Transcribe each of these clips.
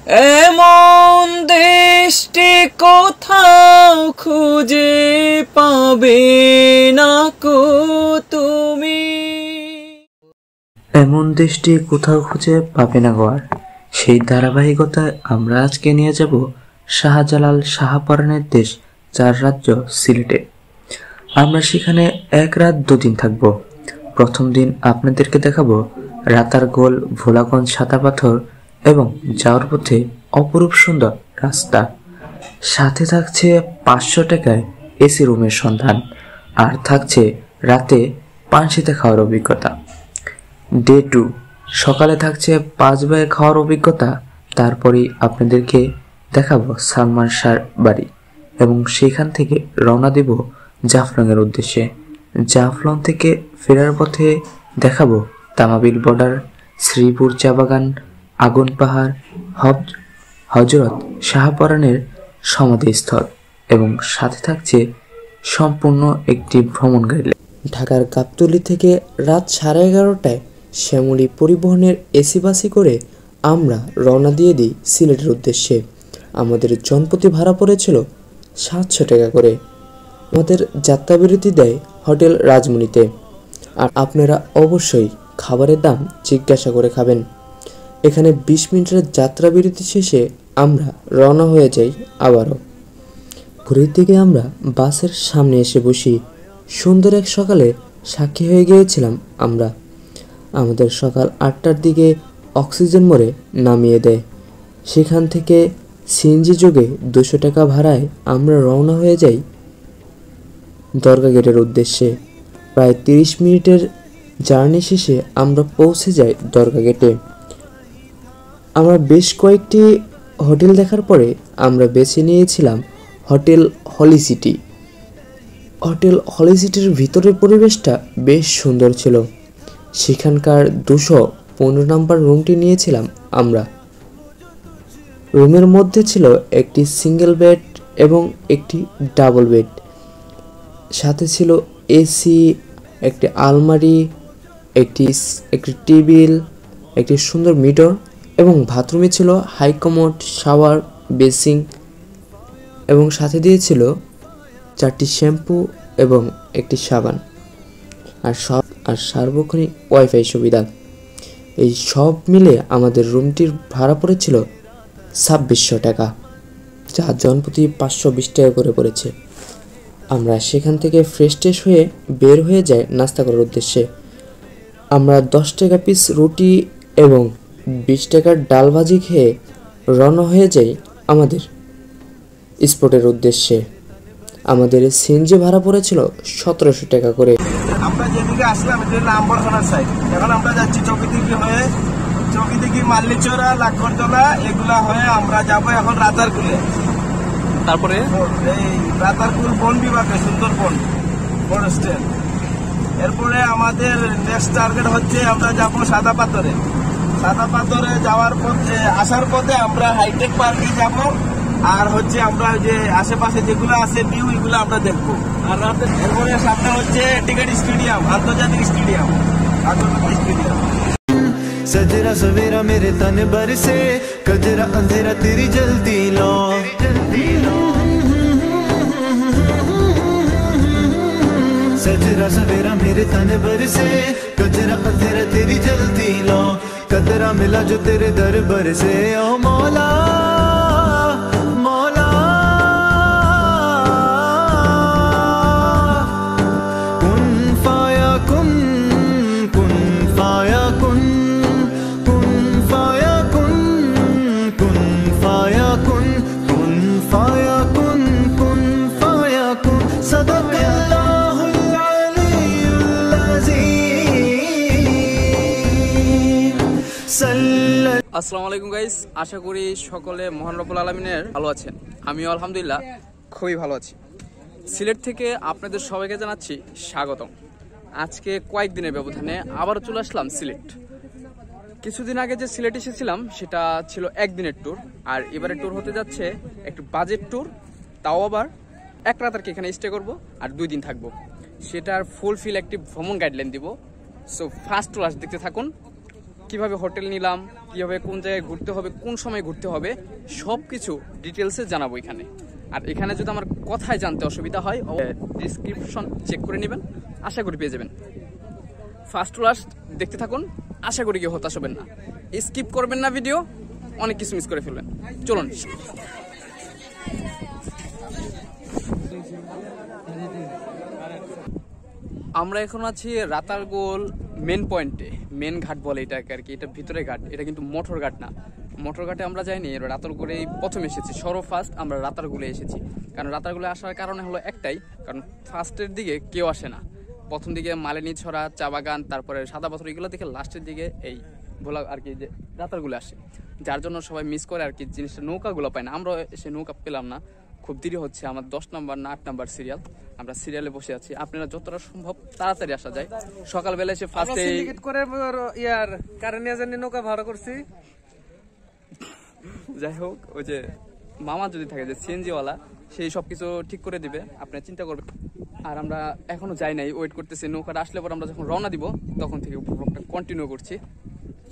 এমন দেশটি কোথাও খুঁজে পাবে না কো তুমি। এমন দেশটি কোথাও খুঁজে পাবে না গো আর। সেই ধারাবাহিকতায় আমরা আজকে নিয়ে যাব শাহজালাল শাহপরানের দেশ, যার রাজ্য সিলেটে। আমরা সেখানে 1 রাত 2 দিন থাকব। প্রথম দিন আপনাদেরকে দেখাবো রাতারগোল, ভোলাগঞ্জ, সাদা পাথর এবং যাওয়ার পথে অপরূপ সুন্দর রাস্তা। সাথে থাকছে 500 টাকায় এসি রুমের সন্ধান, আর থাকছে রাতে পানসিতে খাওয়ার অভিজ্ঞতা। ডে 2 সকালে থাকছে 5 ভাইয়ে খাওয়ার অভিজ্ঞতা। তারপরেই আপনাদেরকে দেখাবো সালমান শাহর বাড়ি এবং সেখান থেকে রওনা দেব জাফলংয়ের উদ্দেশ্যে। জাফলং থেকে ফেরার পথে দেখাবো তামাবিল বর্ডার, শ্রীপুর চা বাগান, আগুন পাহাড়, হজরত শাহপরানের সমাধিস্থল এবং সাথে থাকছে সম্পূর্ণ একটি ভ্রমণ গাইড। ঢাকার গাবতলী থেকে রাত 11:30টায় শ্যামলী পরিবহনের এসি বাসে করে আমরা রওনা দিয়ে দিই সিলেটের উদ্দেশ্যে। আমাদের জনপ্রতি ভাড়া পড়েছিল 700 টাকা করে। আমাদের যাত্রাবিরতি দেয় হোটেল রাজমণিতে, আর আপনারা অবশ্যই খাবারের দাম জিজ্ঞাসা করে খাবেন। এখানে 20 মিনিটের যাত্রাবিরতি শেষে আমরা রওনা হয়ে যাই আবারও। ঘুরের দিকে আমরা বাসের সামনে এসে বসি। সুন্দর এক সকালে সাক্ষী হয়ে গিয়েছিলাম আমরা। আমাদের সকাল 8টার দিকে অক্সিজেন মোড়ে নামিয়ে দেয়। সেখান থেকে সিএনজি যোগে 200 টাকা ভাড়ায় আমরা রওনা হয়ে যাই দরগা গেটের উদ্দেশ্যে। প্রায় 30 মিনিটের জার্নি শেষে আমরা পৌঁছে যাই দরগা গেটে। আমরা বেশ কয়েকটি হোটেল দেখার পরে আমরা বেছে নিয়েছিলাম হোটেল হলি সিটি। হোটেল হলি সিটির ভিতরের পরিবেশটা বেশ সুন্দর ছিল। সেখানকার 215 নম্বর রুমটি নিয়েছিলাম আমরা। রুমের মধ্যে ছিল একটি সিঙ্গেল বেড এবং একটি ডাবল বেড, সাথে ছিল এসি, একটি আলমারি, একটি টেবিল, একটি সুন্দর মিরর এবং বাথরুমে ছিল হাই কমোড, শাওয়ার, বেসিং এবং সাথে দিয়েছিল 4টি শ্যাম্পু এবং একটি সাবান আর সার্বক্ষণিক ওয়াইফাই সুবিধা। এই সব মিলে আমাদের রুমটির ভাড়া পড়েছিল 2600 টাকা, যা জনপ্রতি 520 টাকা করে পড়েছে। আমরা সেখান থেকে ফ্রেশ হয়ে বের হয়ে যাই নাস্তা করার উদ্দেশ্যে। আমরা 10 টাকা পিস রুটি এবং 20 টাকার ডাল ভাজি খেয়ে রওনা হয়ে যাই আমাদের স্পটের উদ্দেশ্যে। আমাদের সিএনজি ভাড়া পড়েছিল 1700 টাকা করে। আমরা যেদিকে আসলাম এটা হলো আম্বরখানার সাইড। এখন আমরা যাচ্ছি চৌকিদিঘি, মাল্লিচোরা, লাক্ষরতলা, এগুলা হয়ে আমরা যাবো এখন রাতারকুলে। তারপরে এই রাতারকুল বন বিভাগে সুন্দরবন ফরেস্টের। এরপরে আমাদের নেক্সট টার্গেট হচ্ছে আমরা যাবো সাদা পাথরে। সাদা পাথরে যাওয়ার পথে আসার পথে আমরা হাইটেক পার্কে যাব, আর হচ্ছে আমরা যে আশেপাশে যেগুলো আছে নিউ এগুলো আমরা দেখবো। আর রাতে এরপরে সামনে হচ্ছে টিকেট স্টেডিয়াম, আন্তর্জাতিক স্টেডিয়াম। सजरा सवेरा मेरे तन बर से कजरा अंधेरा तेरी जलती लो सजरा सवेरा मेरे तन बर से कजरा अंधेरा तेरी जलती लो कदरा मिला जो तेरे दरबार से ओ मौला मौला कुन फाया कुन कुन फाया कुन कुन फाया कुन कुन फाया कुन कुन फाया कुन कुन फाया कुन सदक़ल्लाहुल अलीयुल अज़ीम। আসসালামু আলাইকুম গাইস, আশা করি সকলে মহান রব্বুল আলামিনের ভালো আছেন। আমিও আলহামদুলিল্লাহ খুবই ভালো আছি। সিলেট থেকে আপনাদের সবাইকে জানাচ্ছি স্বাগতম। আজকে কয়েকদিনের ব্যবধানে আবারও চলে আসলাম সিলেট। কিছুদিন আগে যে সিলেট এসেছিলাম সেটা ছিল একদিনের ট্যুর, আর এবারে ট্যুর হতে যাচ্ছে একটু বাজেট ট্যুর, তাও আবার 1 রাত আর কি এখানে স্টে করবো আর 2 দিন থাকবো। সেটার ফুলফিল একটি ভ্রমণ গাইডলাইন দিব। সো ফার্স্ট টু লাস্ট দেখতে থাকুন। কিভাবে হোটেল নিলাম, কিভাবে কোন জায়গায় ঘুরতে হবে, কোন সময় ঘুরতে হবে, সব কিছু ডিটেলসে জানাবো এখানে। আর এখানে যদি আমার কথায় জানতে অসুবিধা হয়, ডিসক্রিপশন চেক করে নেবেন, আশা করি পেয়ে যাবেন। ফার্স্ট টু লাস্ট দেখতে থাকুন, আশা করি কেউ হতাশ হবেন না, স্কিপ করবেন না ভিডিও, অনেক কিছু মিস করে ফেলবেন। চলুন। আমরা এখন আছি রাতারগুল মেন পয়েন্টে, মেন ঘাট বলে এটাকে আর কি, এটা ভিতরে ঘাট, এটা কিন্তু মোটর ঘাট না। মোটর ঘাটে আমরা যাইনি, রাতারগুলেই প্রথম এসেছি, ফার্স্ট আমরা রাতারগুলে এসেছি। কারণ রাতারগুলে আসার কারণে হলো একটাই, কারণ ফার্স্টের দিকে কেউ আসে না, প্রথম দিকে মালিনী ছড়া, চা বাগান, তারপরে সাদা পাথর, এগুলো দেখে লাস্টের দিকে এই ভোলা আর কি যে রাতারগুলে আসে, যার জন্য সবাই মিস করে আর কি জিনিসটা। নৌকাগুলো পায় না, আমরা এসে নৌকা পেলাম না, খুব দেরি হচ্ছে। আমার 10 নম্বর না 8 নম্বর সিরিয়াল, আমরা সিরিয়ালে বসে আছি। আপনারা যতটা সম্ভব তাড়াতাড়ি আসা যায়। সকালবেলা এসে ফার্স্টে সিন্ডিকেট করে ইয়ার কারেন্ট জানি নৌকা ভাড়া করছি। যাই হোক, ওই যে মামা যদি থাকে যে সিএনজি ওয়ালা, সেই সবকিছু ঠিক করে দিবে, আপনি চিন্তা করবেন। আর আমরা এখনো যাই নাই, ওয়েট করতেছি। নৌকাটা আসলে পর আমরা যখন রওনা দিব তখন থেকে উপভোগটা কন্টিনিউ করছি।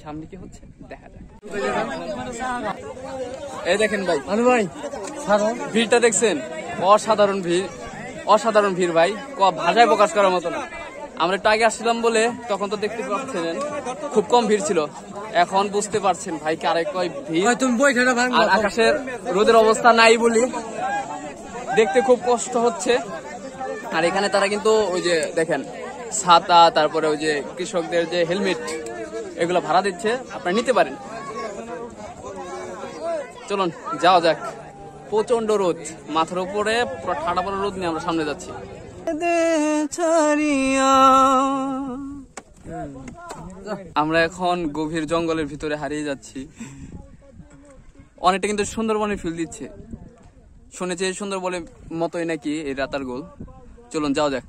সামনে কি হচ্ছে দেখা যায়। এই দেখেন ভাই, ভাই ভিড়টা দেখছেন, অসাধারণ ভিড়, অসাধারণ ভিড় ভাই, ভাষায় প্রকাশ করার মতো না। আমরা একটু আগে আসছিলাম বলে তখন তো দেখতে পাচ্ছেন খুব কম ভিড় ছিল, এখন বুঝতে পারছেন ভাই কারে কয় ভিড়। আর আকাশের রোদের অবস্থা নাই বলি দেখতে খুব কষ্ট হচ্ছে। আর এখানে তারা কিন্তু ওই যে দেখেন ছাতা, তারপরে ওই যে কৃষকদের যে হেলমেট, এগুলো ভাড়া দিচ্ছে, আপনারা নিতে পারেন। চলুন যাওয়া যাক। প্রচন্ড রোদ, মাথার উপরে পুরো ঠান্ডা পড়া রোদ নিয়ে আমরা সামনে যাচ্ছি। আমরা এখন গভীর জঙ্গলের ভিতরে হারিয়ে যাচ্ছি। অনেকটা কিন্তু সুন্দরবনের ফিল দিচ্ছে, শুনেছি সুন্দরবনের মতোই নাকি এই রাতারগুল। চলুন যাওয়া যাক।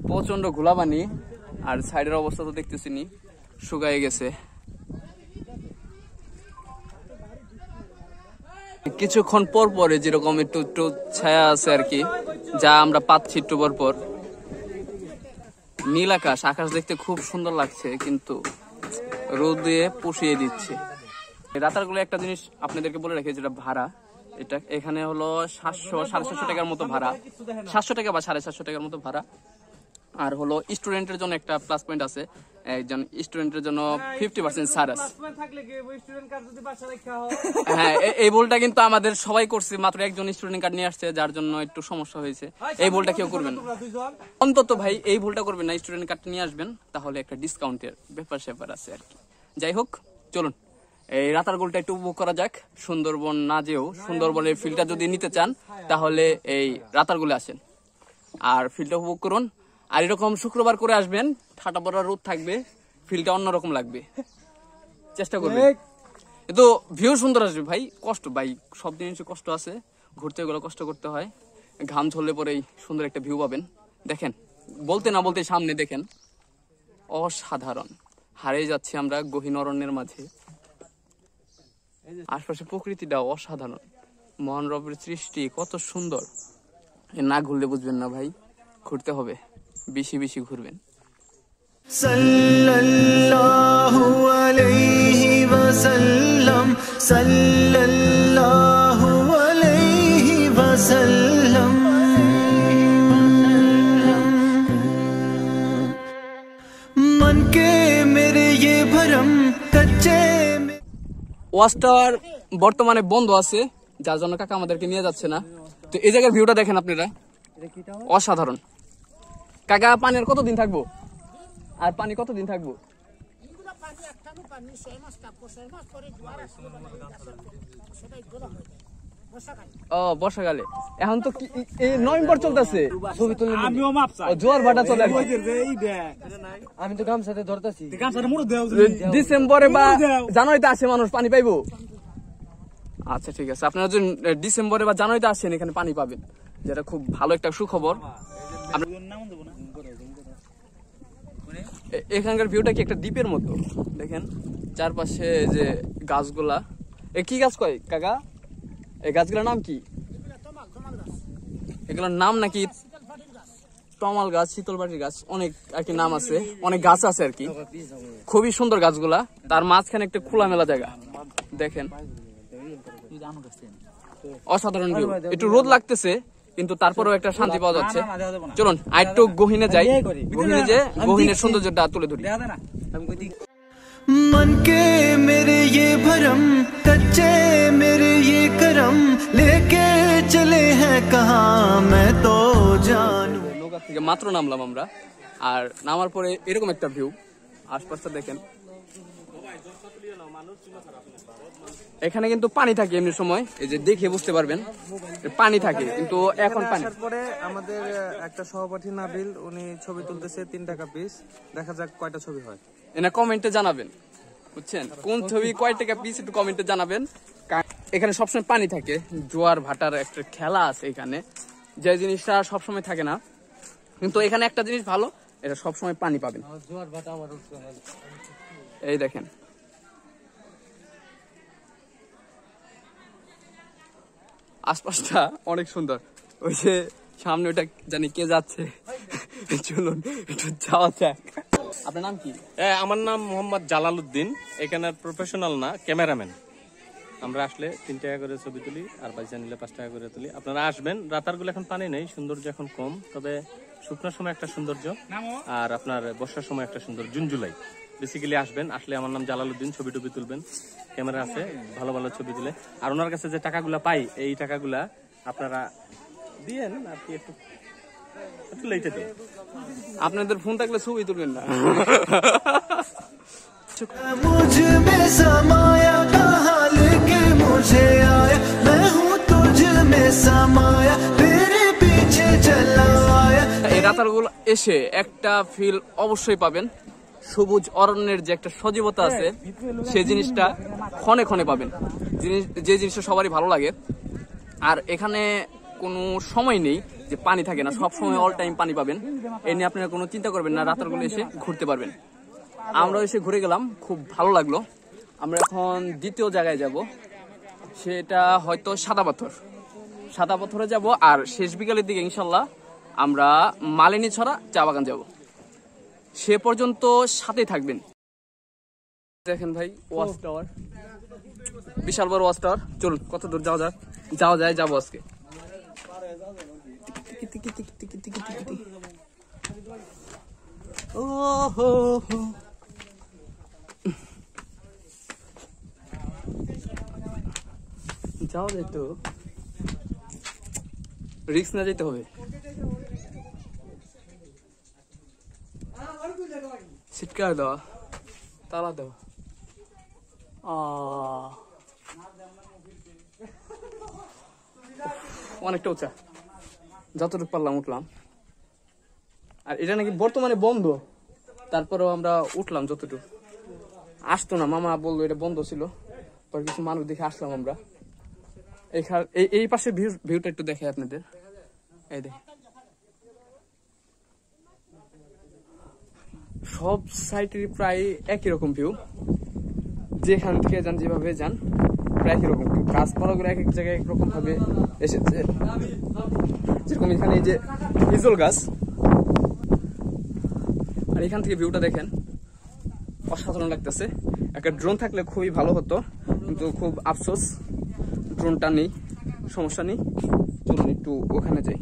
প্রচন্ড ঘোলাবানি, আর সাইডের অবস্থা তো দেখতেছি নি, শুকায় গেছে। কিছুক্ষণ পর পরে যেরকম একটু একটু ছায়া আছে আর কি, যা আমরা পাচ্ছি একটু পর পর। নীল আকাশ, আকাশ দেখতে খুব সুন্দর লাগছে, কিন্তু রোদ দিয়ে পুষিয়ে দিচ্ছে। রাতারগুলো একটা জিনিস আপনাদেরকে বলে রাখি, যেটা ভাড়া, এটা এখানে হলো 700-750 টাকার মতো ভাড়া, 700 টাকা বা 750 টাকার মতো ভাড়া। আর হলো স্টুডেন্টের জন্য একটা প্লাস পয়েন্ট আছে, একজন স্টুডেন্টের জন্য 50% ছাড় আছে। হ্যাঁ, এই ভুলটা কিন্তু আমাদের সবাই করছে, মাত্র একজন স্টুডেন্ট কার্ড নিয়ে আসছে, যার জন্য একটু সমস্যা হয়েছে। এই ভুলটা কেউ করবেন না অন্তত ভাই, এই ভুলটা করবেন না, স্টুডেন্ট কার্ড নিয়ে আসবেন, তাহলে একটা ডিসকাউন্টের ব্যাপার স্যাপার আছে আর কি। যাই হোক, চলুন এই রাতারগুলটা একটু উপভোগ করা যাক। সুন্দরবন না যেও, সুন্দরবনের ফিলটা যদি নিতে চান তাহলে এই রাতারগুলে আসেন আর ফিলটা উপভোগ করুন। আর এরকম শুক্রবার করে আসবেন, ঠাটা পড়া রোদ থাকবে, ফিলটা অন্যরকম লাগবে, চেষ্টা করবেন। কিন্তু ভিউ সুন্দর আসবে ভাই। কষ্ট ভাই, সব জিনিসে কষ্ট আছে, ঘুরতে গেলে কষ্ট করতে হয়, ঘাম ঝরলে পরেই সুন্দর একটা ভিউ পাবেন। দেখেন, বলতে না বলতে সামনে দেখেন, অসাধারণ। হারিয়ে যাচ্ছি আমরা গহীন অরণ্যের মাঝে, আশপাশে প্রকৃতিটা অসাধারণ, মহান রবের সৃষ্টি কত সুন্দর। না ঘুরলে বুঝবেন না ভাই, ঘুরতে হবে, বেশি বেশি ঘুরবেন। সাল্লাল্লাহু আলাইহি ওয়াসাল্লাম, সাল্লাল্লাহু আলাইহি ওয়াসাল্লাম। मन के मेरे ये भरम कच्चे। ওয়াচটাওয়ার বর্তমানে বন্ধ আছে, যার জন্য কাকা আমাদেরকে নিয়ে যাচ্ছে না। তো এই জায়গার ভিউটা দেখেন আপনারা, অসাধারণ। কাকা, পানি আর কতদিন থাকবো? আর পানি কতদিন থাকবো? ও, বর্ষাকালে। এখন তো নভেম্বর চলতেছে, জোয়ার ভাটা চলে আসবে। আমি তো গামছাতে ধরতেছি, ডিসেম্বরে বা জানুয়ারিতে আসে মানুষ পানি পাইবো। আচ্ছা ঠিক আছে, আপনারা যদি ডিসেম্বরে বা জানুয়ারিতে আসেন এখানে পানি পাবেন, যেটা খুব ভালো একটা সুখবর। এখানকার ভিউটা কি একটা দ্বীপের মতো, দেখেন চারপাশে যে গাছগুলা। এ কি গাছ কয় কাকা? এই গাছগুলোর নাম কি? এগুলোর নাম নাকি তমাল গাছ, শীতলবাটির গাছ, অনেক আর কি নাম আছে, অনেক গাছ আছে আর কি, খুবই সুন্দর গাছগুলা। তার মাঝখানে একটা খোলামেলা জায়গা দেখেন, অসাধারণ ভিউ। একটু রোদ লাগতেছে কিন্তু তারপরেও একটা শান্তি পাওয়া যাচ্ছে। চলুন আরেকটু গহীনে যাই, গহীনে যে গহীনের সৌন্দর্যটা তুলে ধরি। मन के मेरे ये भरम, कच्चे मेरे ये करम, लेके चले हैं कहाँ मैं तो जानू। নৌকা থেকে মাত্র নামলাম আমরা, আর নামার পরে এরকম একটা ভিউ, আশপাশটা দেখেন। এখানে কিন্তু পানি থাকে এমনি সময়, এই যে দেখে বুঝতে পারবেন পানি থাকে, কিন্তু এখন পানি। পরে আমাদের একটা সহপাঠী নাবিল, উনি ছবি তুলতেছে 3 টাকা পিস, দেখা যাক কয়টা ছবি হয়। এনা কমেন্টে জানাবেন, বুঝছেন কোন ছবি কয় টাকা পিস, একটু কমেন্টে জানাবেন। এখানে সবসময় পানি থাকে, জোয়ার ভাটার একটা খেলা আছে এখানে, যে জিনিসটা সবসময় থাকে না, কিন্তু এখানে একটা জিনিস ভালো, এটা সবসময় পানি পাবেন। এই দেখেন আশপাশটা অনেক সুন্দর। ওই যে সামনে ওটা জানি কে যাচ্ছে, চলুন একটু যাওয়া যাক। আপনার নাম কি? আমার নাম মোহাম্মদ জালাল উদ্দিন, এখানের প্রফেশনাল না, ক্যামেরাম্যান। আমরা আসলে 3 টাকা করে ছবি তুলি, আর পয়সা নিলে 5 টাকা করে তুলি। আপনারা আসবেন। রাতারগুলো এখন পানি নেই, সৌন্দর্য এখন কম, তবে শুকনোর সময় একটা সৌন্দর্য, আর আপনার বর্ষার সময় একটা সুন্দর, জুন জুলাই বেসিক্যালি আসবেন। আসলে আমার নাম জালাল উদ্দিন, ছবি টবি তুলবেন, ক্যামেরা আছে, ভালো ভালো ছবি তুলে। আর ওনার কাছে যে টাকাগুলা পাই, এই টাকাগুলা আপনারা দিয়েন আর কি, একটু একটু লেটে দিন। আপনাদের ফোন থাকলে ছবি তুলবেন না। मुझ में समाया कहाँ लेके मुझे आया, मैं हूँ तुझ में समाया, तेरे पीछे चला आया। এই রাতারগুলো এসে একটা ফিল অবশ্যই পাবেন, সবুজ অরণ্যের যে একটা সজীবতা আছে, সেই জিনিসটা ক্ষণে ক্ষণে পাবেন, যে জিনিসটা সবারই ভালো লাগে। আর এখানে কোনো সময় নেই যে পানি থাকে না, সব সময় অল টাইম পানি পাবেন, এ নিয়ে আপনারা কোনো চিন্তা করবেন না, রাতারগুলো এসে ঘুরতে পারবেন। আমরা এসে ঘুরে গেলাম, খুব ভালো লাগলো। আমরা এখন দ্বিতীয় জায়গায় যাব, সেটা হয়তো সাদা পাথরে যাব, আর শেষ বিকালের দিকে ইনশাল্লাহ আমরা মালিনী ছড়া চা বাগান যাব। সে পর্যন্ত সাথে থাকবেন। দেখেন ভাই ওয়াচ টাওয়ার, বিশাল বড় ওয়াচ টাওয়ার। চলুন কত দূর যাওয়া যায় যাবো আজকে। যাও যায় তো, রিস্ক না যেতে হবে। সিটকার দেওয়া, তালা দেওয়া, অনেকটা উঁচা, যতটুকু পারলাম উঠলাম। আর এটা নাকি বর্তমানে বন্ধ, তারপরেও আমরা উঠলাম যতটুকু। আসতো না, মামা বললো এটা বন্ধ ছিল, পরে কিছু মানুষ দেখে আসলাম আমরা। এই পাশে ভিউটা একটু দেখে আপনাদের, এই দেখ, সব সাইটেরই প্রায় একই রকম ভিউ, যেখান থেকে যান যেভাবে যান প্রায় একই রকম। গাছপালাগুলো এক এক জায়গায় একরকম ভাবে এসেছে, যেরকম এখানে এই যে হিজল গাছ, আর এখান থেকে ভিউটা দেখেন অসাধারণ লাগতেছে। একটা ড্রোন থাকলে খুবই ভালো হতো, কিন্তু খুব আফসোস ড্রোনটা নেই। সমস্যা নেই, চলুন একটু ওখানে যাই।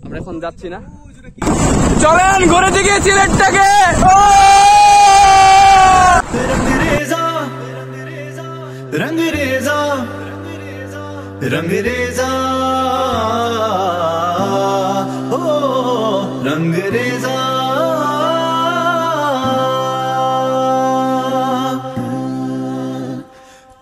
আমরা এখন যাচ্ছি না, চলেন ঘুরে দিকে সিলেটটাকে। रंगरेजा रंगरेजा ओ रंगरेजा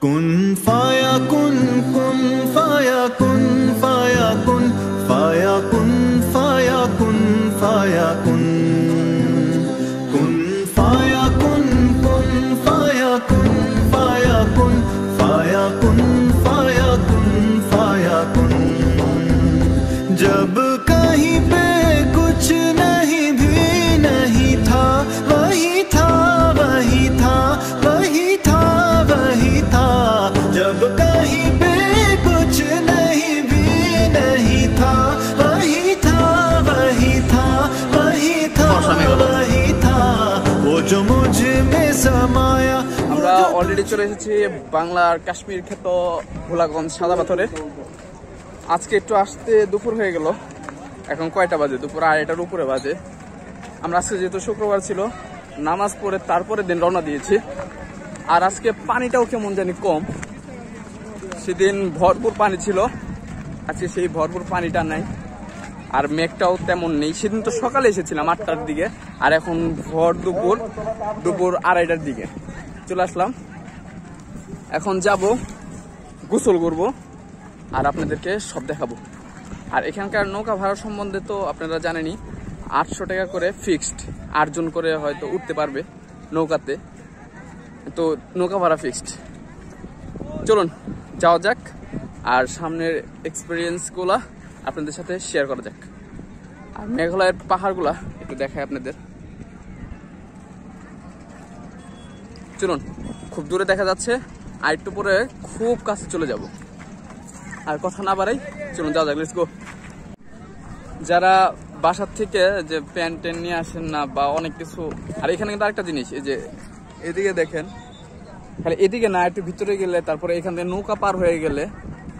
कुन फाया कुन कुन फाया कुन फाया कुन फाया कुन फाया कुन फाया कुन कुन फाया कुन कुन फाया कुन फाया कुन फाया कुन फाया कुन फाया कुन। जब कहीं पे कुछ नहीं भी नहीं था, वही था वही था वही था वही था। जब कहीं पे कुछ नहीं भी नहीं था, वही था वही था অলরেডি চলে এসেছি বাংলার কাশ্মীর খ্যাত ভোলাগঞ্জ সাদা পাথরে। আজকে একটু আসতে দুপুর হয়ে গেল, এখন কয়টা বাজে? দুপুর 2:30টার উপরে বাজে। আমরা আজকে যেহেতু শুক্রবার ছিল, নামাজ পড়ে তারপরে দিন রওনা দিয়েছি। আর আজকে পানিটাও কেমন জানি কম, সেদিন ভরপুর পানি ছিল, আজকে সেই ভরপুর পানিটা নাই। আর মেঘটাও তেমন নেই। সেদিন তো সকালে এসেছিলাম 8টার দিকে, আর এখন ভর দুপুর 2:30টার দিকে চলে আসলাম। এখন যাব, গোসল করব, আর আপনাদেরকে সব দেখাবো। আর এখানকার নৌকা ভাড়া সম্বন্ধে তো আপনারা জানেনই, 800 টাকা করে ফিক্সড, 8 জন করে হয়তো উঠতে পারবে নৌকাতে, তো নৌকা ভাড়া ফিক্সড। চলুন যাওয়া যাক, আর সামনের এক্সপিরিয়েন্সগুলা আপনাদের সাথে শেয়ার করা যাক। আর মেঘালয়ের পাহাড়গুলা একটু দেখায় আপনাদের। চলুন, খুব দূরে দেখা যাচ্ছে, আর একটু পরে খুব কাছে চলে যাব। আর কথা না বাড়াই, চলুন যাওয়া যাক, লেটস গো। যারা বাসার থেকে যে প্যান্ট ট্যান্ট নিয়ে আসেন না বা অনেক কিছু, আর এখানে কিন্তু আরেকটা জিনিস, এই যে এদিকে দেখেন, খালি এদিকে না, একটু ভিতরে গেলে, তারপরে এখান থেকে নৌকা পার হয়ে গেলে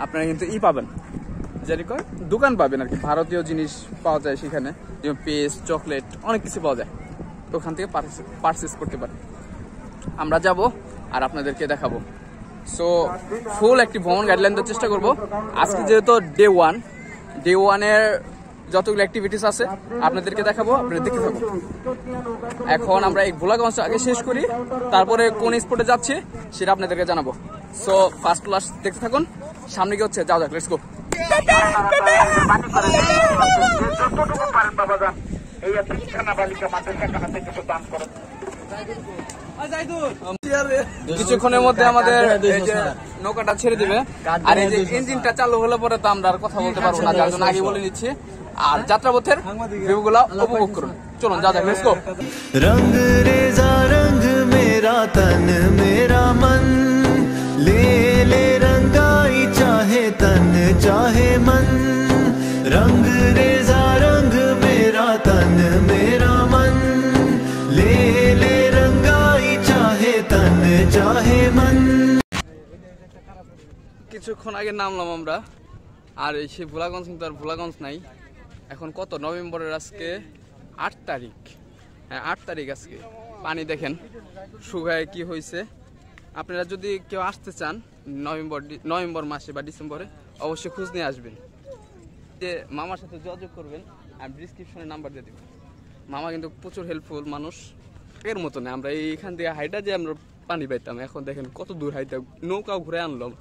আপনারা কিন্তু পাবেন, জানি কয় দোকান পাবেন আর কি, ভারতীয় জিনিস পাওয়া যায় সেখানে, যেমন পেস্ট, চকলেট, অনেক কিছু পাওয়া যায়। তো ওখান থেকে পারচেস করতে পারেন। আমরা যাব আর আপনাদেরকে দেখাবো। সো ফুল একটি ভ্রমণ গাইডলাইন দেওয়ার চেষ্টা করব। আজকে যেহেতু ডে 1-এর যতগুলো অ্যাক্টিভিটিস আছে আপনাদেরকে দেখাবো, আপনারা দেখতে থাকুন। এখন আমরা এই ভোলাগঞ্জ আগে শেষ করি, তারপরে কোন স্পটে যাচ্ছি সেটা আপনাদেরকে জানাবো। সো ফার্স্ট ক্লাস দেখতে থাকুন, সামনে কি হচ্ছে, যাও যাক, লেটস গো। কিছুক্ষণের মধ্যে আমাদের এই যে নৌকাটা ছেড়ে দিবে, আর এই যে ইঞ্জিনটা চালু হলে পরে তো আমরা আর কথা বলতে পারবো না, যার জন্য আগে বলে নিচ্ছি। আর যাত্রাপথের ভিউগুলো উপভোগ করুন। চলুন যাওয়া যাক, লেটস গো। रंग रेजा रंग मेरा तन मेरा मन ले ले रंगाई चाहे तन चाहे मन रंग रेजा रंग मेरा तन मेरा मन ले ले रंगाई चाहे तन चाहे मन। কিছুক্ষণ আগে নামলাম আমরা, আর এই সেই ভোলাগঞ্জ কিন্তু আর ভোলাগঞ্জ নাই। এখন কত, নভেম্বরের আজকে 8 তারিখ, হ্যাঁ 8 তারিখ আজকে। পানি দেখেন শুকায় কি হয়েছে। আপনারা যদি কেউ আসতে চান নভেম্বর মাসে বা ডিসেম্বরে, অবশ্যই খোঁজ নিয়ে আসবেন। যে মামার সাথে যোগাযোগ করবেন, আমি ডিসক্রিপশনে নাম্বার দিয়ে দেবেন। মামা কিন্তু প্রচুর হেল্পফুল মানুষ, এর মতো না। আমরা এইখান থেকে হাইটা যে আমরা পানি পাইতাম, এখন দেখেন কত দূর হাইটা, নৌকাও ঘুরে আনলাম।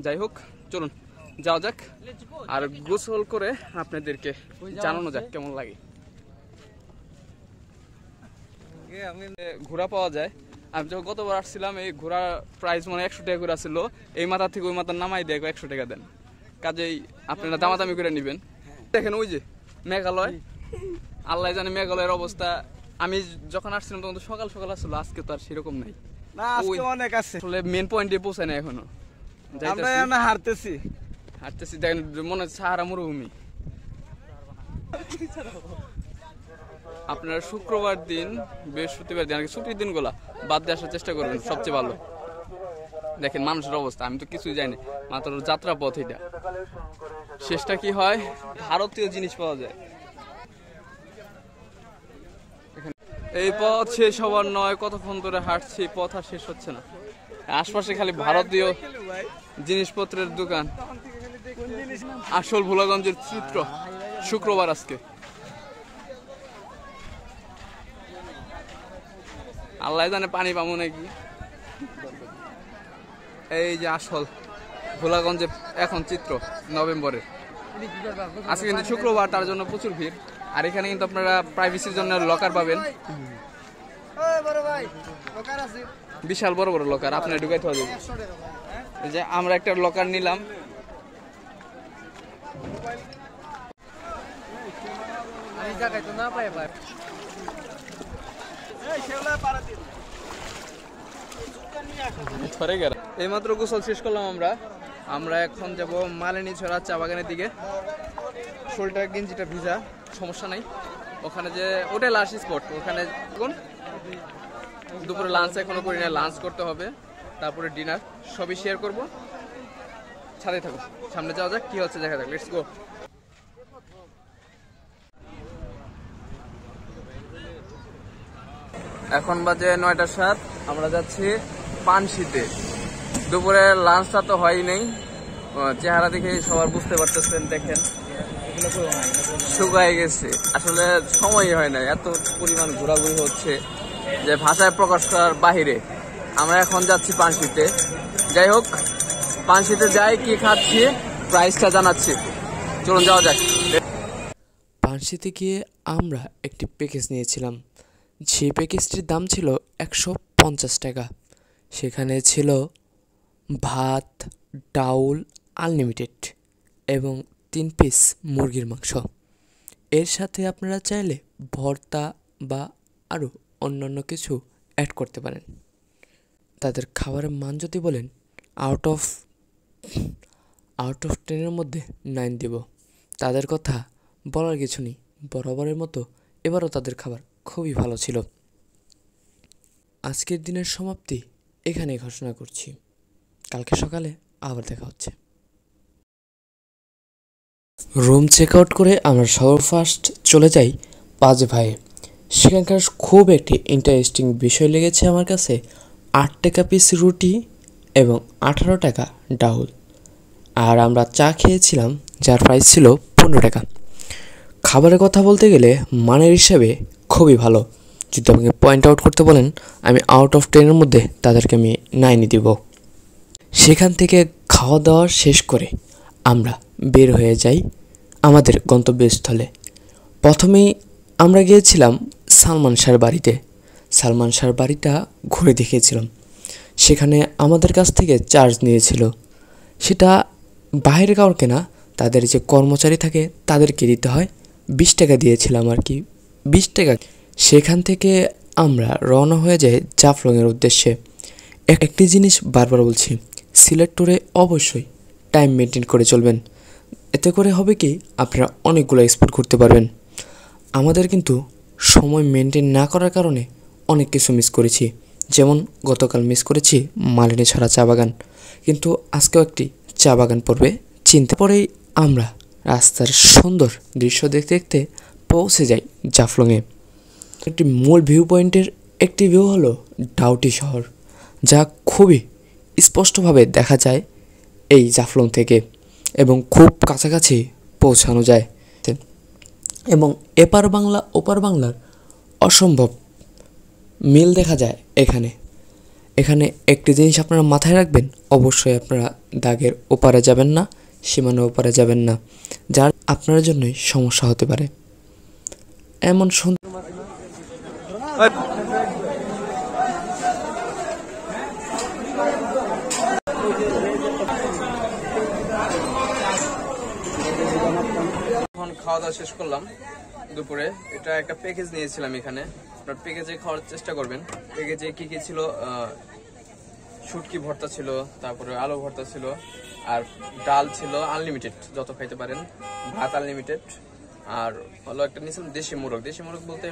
যাই হোক, চলুন যাওয়া যাক, আর গোসল করে আপনাদেরকে জানানো যাক কেমন লাগে। ঘোড়া পাওয়া যায়। আমি যখন গতবার আসছিলাম, এই ঘোড়ার প্রাইস মানে 100 টাকা করে ছিল। এই মাথা থেকে ওই মাথা নামাই দেয় 100 টাকা দেন, কাজেই আপনারা দামাদামি করে নেবেন। দেখেন ওই যে মেঘালয়, আল্লাহ জানে মেঘালয়ের অবস্থা। আমি যখন আসছিলাম তখন তো সকাল সকাল আসছিল, আজকে তো আর সেরকম নাই। না, আজকে অনেক আছে। আসলে মেন পয়েন্টে পৌঁছায় না এখনো, আমরা হারতেছি। দেখেন মনে হচ্ছে সাহারা মরুভূমি। আপনারা শুক্রবার দিন, বৃহস্পতিবার দিন, ছুটির দিনগুলা বাদ দিয়ে আসার চেষ্টা করবেন, সবচেয়ে ভালো। দেখেন মানুষের অবস্থা, আমি তো কিছুই জানি, মাত্র যাত্রা পথ এটা। শেষটা কি হয়, ভারতীয় জিনিস পাওয়া যায়। এই পথ শেষ হবার নয়, কতক্ষণ ধরে হাঁটছি, পথ আর শেষ হচ্ছে না। আশপাশে খালি ভারতীয় জিনিসপত্রের দোকান। আসল ভোলাগঞ্জের চিত্র শুক্রবার আজকে। আল্লাহ জানে পানি পাবো নাকি। এই যে আসল ভোলাগঞ্জের এখন চিত্র নভেম্বরের। আজকে কিন্তু শুক্রবার, তার জন্য প্রচুর ভিড়। আর এখানে কিন্তু আপনারা প্রাইভেসির জন্য লকার পাবেন, বিশাল বড় বড় লকার, আপনার ঢুকাইতে হবে। এই যে আমরা একটা লকার নিলাম। এইমাত্র গোসল শেষ করলাম আমরা এখন যাব মালিনী ছড়া চা বাগানের দিকে। শরীরটা গেঞ্জিটা ভিজা, সমস্যা নাই। ওখানে যে ওটাই লাস্ট স্পট, ওখানে দুপুরে লাঞ্চ এখনো করি না, লাঞ্চ করতে হবে, তারপরে ডিনার, সবই শেয়ার করব। সাথে থাকো, সামনে যাওয়া যাক, কি হচ্ছে দেখা যাক। Let's go. এখন বাজে 9টার 7, আমরা যাচ্ছি পানশিতে। দুপুরে লাঞ্চটা তো হয়ই নেই, চেহারা দেখে সবার বুঝতে পারতেছেন, দেখেন শুকায় গেছে, আসলে সময়ই হয় না, এত পরিমাণ ঘোরাঘুরি হচ্ছে যে ভাষায় প্রকাশ করার বাহিরে। আমরা এখন যাচ্ছি পানশিতে। যাই হোক, পানশিতে যাই, কি খাচ্ছি, প্রাইসটা জানাচ্ছি, চলুন যাওয়া যাক। পানশিতে গিয়ে আমরা একটি প্যাকেজ নিয়েছিলাম, সেই প্যাকেজটির দাম ছিল 150 টাকা। সেখানে ছিল ভাত, ডাউল আনলিমিটেড এবং 3 পিস মুরগির মাংস। এর সাথে আপনারা চাইলে ভর্তা বা আরও অন্যান্য কিছু অ্যাড করতে পারেন। তাদের খাবারের মান যদি বলেন, আউট অফ 10-এর মধ্যে 9 দেব। তাদের কথা বলার কিছু নেই, বরাবরের মতো এবারও তাদের খাবার খুবই ভালো ছিল। আজকের দিনের সমাপ্তি এখানে ঘোষণা করছি, কালকে সকালে আবার দেখা হচ্ছে। রুম চেক আউট করে আমরা সবার ফার্স্ট চলে যাই পাঁচ ভাইয়ে। সেখানকার খুব একটি ইন্টারেস্টিং বিষয় লেগেছে আমার কাছে, 8 টাকা পিস রুটি এবং 18 টাকা ডাউল। আর আমরা চা খেয়েছিলাম, যার প্রাইস ছিল 15 টাকা। খাবারের কথা বলতে গেলে মানের হিসাবে খুবই ভালো। যদি আমাকে পয়েন্ট আউট করতে বলেন, আমি আউট অফ 10-এর মধ্যে তাদেরকে আমি 9 দিব। সেখান থেকে খাওয়া দাওয়া শেষ করে আমরা বের হয়ে যাই আমাদের গন্তব্যস্থলে। প্রথমেই আমরা গিয়েছিলাম সালমান শাহর বাড়িতে। সালমান শাহর বাড়িটা ঘুরে দেখিয়েছিলাম। সেখানে আমাদের কাছ থেকে চার্জ নিয়েছিল, সেটা বাইরে কাউকে না, তাদের যে কর্মচারী থাকে তাদেরকে দিতে হয়। 20 টাকা দিয়েছিলাম আর কি, 20 টাকা। সেখান থেকে আমরা রওনা হয়ে যাই জাফলংয়ের উদ্দেশ্যে। একটি জিনিস বারবার বলছি, সিলেট ট্যুরে অবশ্যই টাইম মেনটেন করে চলবেন। এতে করে হবে কি, আপনারা অনেকগুলো এক্সপ্লোর করতে পারবেন। আমাদের কিন্তু সময় মেনটেন না করার কারণে অনেক কিছু মিস করেছি। যেমন গতকাল মিস করেছি মালিনী ছড়া চা বাগান, কিন্তু আজকেও একটি চা বাগান পড়বে চিনতে। পরেই আমরা রাস্তার সুন্দর দৃশ্য দেখতে দেখতে পৌঁছে যাই জাফলংয়ে। একটি মূল ভিউ পয়েন্টের একটি ভিউ হলো ডাউটি শহর, যা খুবই স্পষ্টভাবে দেখা যায় এই জাফলং থেকে এবং খুব কাছাকাছি পৌঁছানো যায়। এবং এপার বাংলা ওপার বাংলার অসম্ভব মিল দেখা যায় এখানে। এখানে একটি জিনিস আপনারা মাথায় রাখবেন, অবশ্যই আপনারা দাগের ওপারে যাবেন না, সীমানার ওপারে যাবেন না, যার আপনার জন্যই সমস্যা হতে পারে। এমন সুন্দর এখন খাওয়া দাওয়া শেষ করলাম দুপুরে। এটা একটা প্যাকেজ নিয়েছিলাম এখানে, আপনার প্যাকেজে খাওয়ার চেষ্টা করবেন। প্যাকেজে কি কি ছিল, শুটকি ভর্তা ছিল, তারপরে আলু ভর্তা ছিল, আর ডাল ছিল আনলিমিটেড, যত খাইতে পারেন, ভাত আনলিমিটেড, আর হলো একটা নিয়েছিলাম দেশি মোরগ। দেশি মোরগ বলতে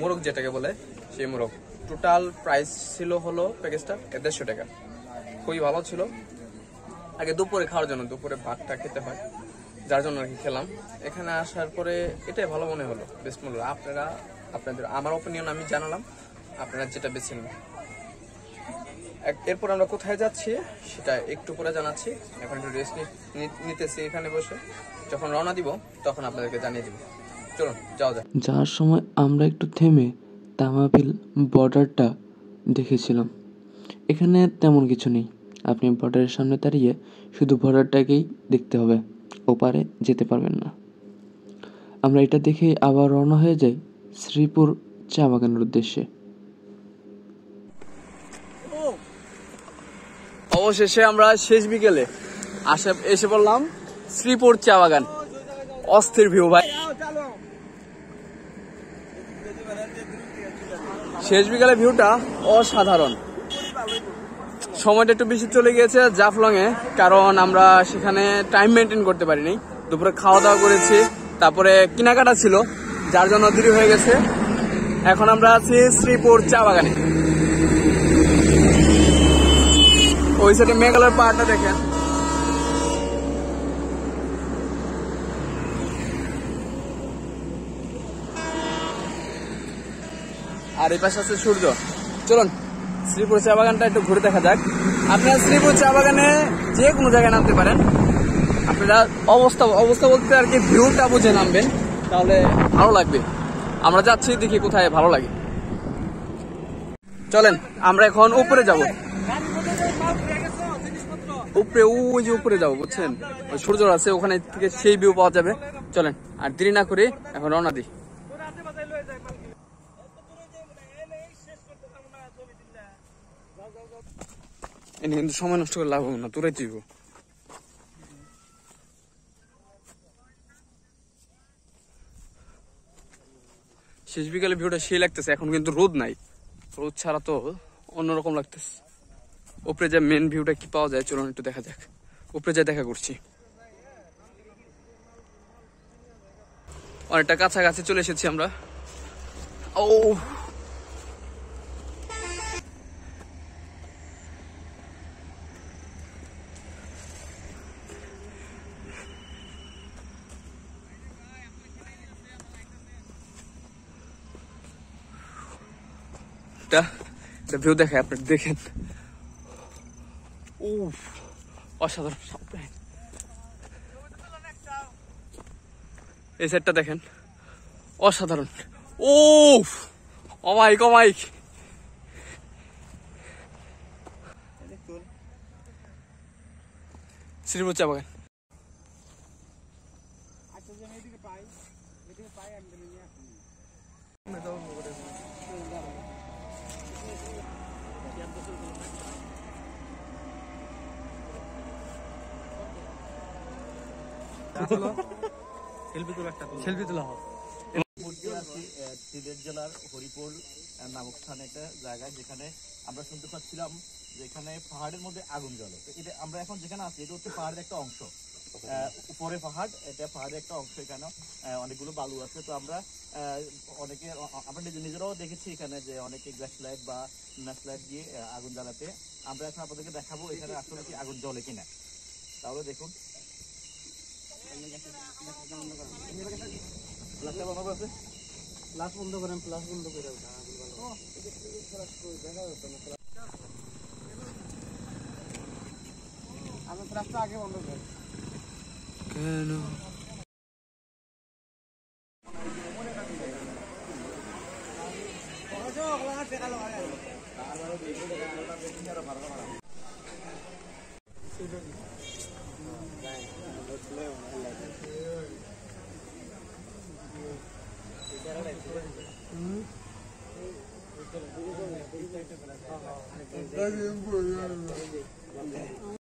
মোরগ যেটাকে বলে সেই মোরগ। টোটাল প্রাইস ছিল হলো প্যাকেজটা 150 টাকা। খুবই ভালো ছিল। আগে দুপুরে খাওয়ার জন্য, দুপুরে ভাতটা খেতে হয়, যার জন্য আর কি খেলাম। এখানে আসার পরে এটাই ভালো মনে হলো, বেস্ট মনে হলো। আপনাদের আমার অপিনিয়ন আমি জানালাম, আপনারা যেটা বেছে নেন। এরপর আমরা কোথায় যাচ্ছি সেটা একটু পরে জানাচ্ছি। এখন একটু রেস্ট নিতেছি এখানে বসে, যখন রওনা দিব তখন আপনাদেরকে জানিয়ে দিব। চলুন যাওয়া যাক। যাওয়ার সময় আমরা একটু থেমে তামাবিল বর্ডারটা দেখেছিলাম। এখানে তেমন কিছু নেই, আপনি বর্ডারের সামনে দাঁড়িয়ে শুধু বর্ডারটাকেই দেখতে হবে, ওপারে যেতে পারবেন না। আমরা এটা দেখে আবার রওনা হয়ে যাই শ্রীপুর চা বাগানের উদ্দেশ্যে। অবশেষে আমরা শেষ বিকেলে এসে পড়লাম শ্রীপুর চা বাগান। অস্থির ভিউ ভাই, শেষ বিকেলে ভিউটা অসাধারণ। সময়টা একটু বেশি চলে গিয়েছে জাফলং এ, কারণ আমরা সেখানে টাইম মেনটেন করতে পারিনি। দুপুরে খাওয়া দাওয়া করেছি, তারপরে কেনাকাটা ছিল, যার জন্য দেরি হয়ে গেছে। এখন আমরা আছি শ্রীপুর চা বাগানে। ওই সাইডে মেঘালয়ের পাহাড়টা দেখেন। আর এই পাশে আছে সূর্য। চলুন শ্রীপুর চা বাগানটা একটু ঘুরে দেখা যাক। আপনারা শ্রীপুর চা বাগানে যে কোনো জায়গায় নামতে পারেন। আপনারা অবস্থা বলতে আর কি ভিউটা বুঝে নামবেন, তাহলে ভালো লাগবে। আমরা যাচ্ছি, দেখি কোথায় ভালো লাগে। চলেন আমরা এখন উপরে যাব, উপরে ওই যে উপরে যাবো, বুঝছেন? ওই সূর্য আছে ওখানে থেকে সেই ভিউ পাওয়া যাবে। চলেন আর দেরি না করে এখন রওনা দিই। কিন্তু সময় নষ্ট করে লাভ হবে না, তোরাই তুইব। শেষ বিকালে ভিউটা সেই লাগতেছে, এখন কিন্তু রোদ নাই, রোদ ছাড়া তো অন্যরকম লাগতেছে। উপরে যে মেন ভিউটা কি পাওয়া যায় চলুন একটু দেখা যাক। উপরে যা দেখা করছি, অনেকটা কাছাকাছি চলে এসেছি আমরা। ও ভিউ দেখায়, আপনার দেখেন। ও অসাধারণ। এই সাইডটা দেখেন, অসাধারণ। ও অমাইক অমাইক। শ্রীপুর চা বাগান। সেলফি তোলা হোক। সিলেট জেলার হরিপুর নামক স্থানে একটা জায়গায়, যেখানে আমরা শুনতে পাচ্ছিলাম যে এখানে পাহাড়ের মধ্যে আগুন জ্বলে। তো এটা আমরা এখন যেখানে আছি এটা হচ্ছে পাহাড়ের একটা অংশ, উপরে পাহাড়, এটা পাহাড়ের একটা অংশ। এখানে অনেকগুলো বালু আছে। তো আমরা অনেকে, আমরা নিজেরাও দেখেছি এখানে যে অনেকে গ্যাস লাইট বা ম্যাচ লাইট দিয়ে আগুন জ্বালাতে। আমরা এখন আপনাদেরকে দেখাবো এখানে আসলে কি আগুন জ্বলে কিনা। তাহলে দেখুন, বন্ধ করেন, প্লাস বন্ধ করে আগে বন্ধ করেন। কেন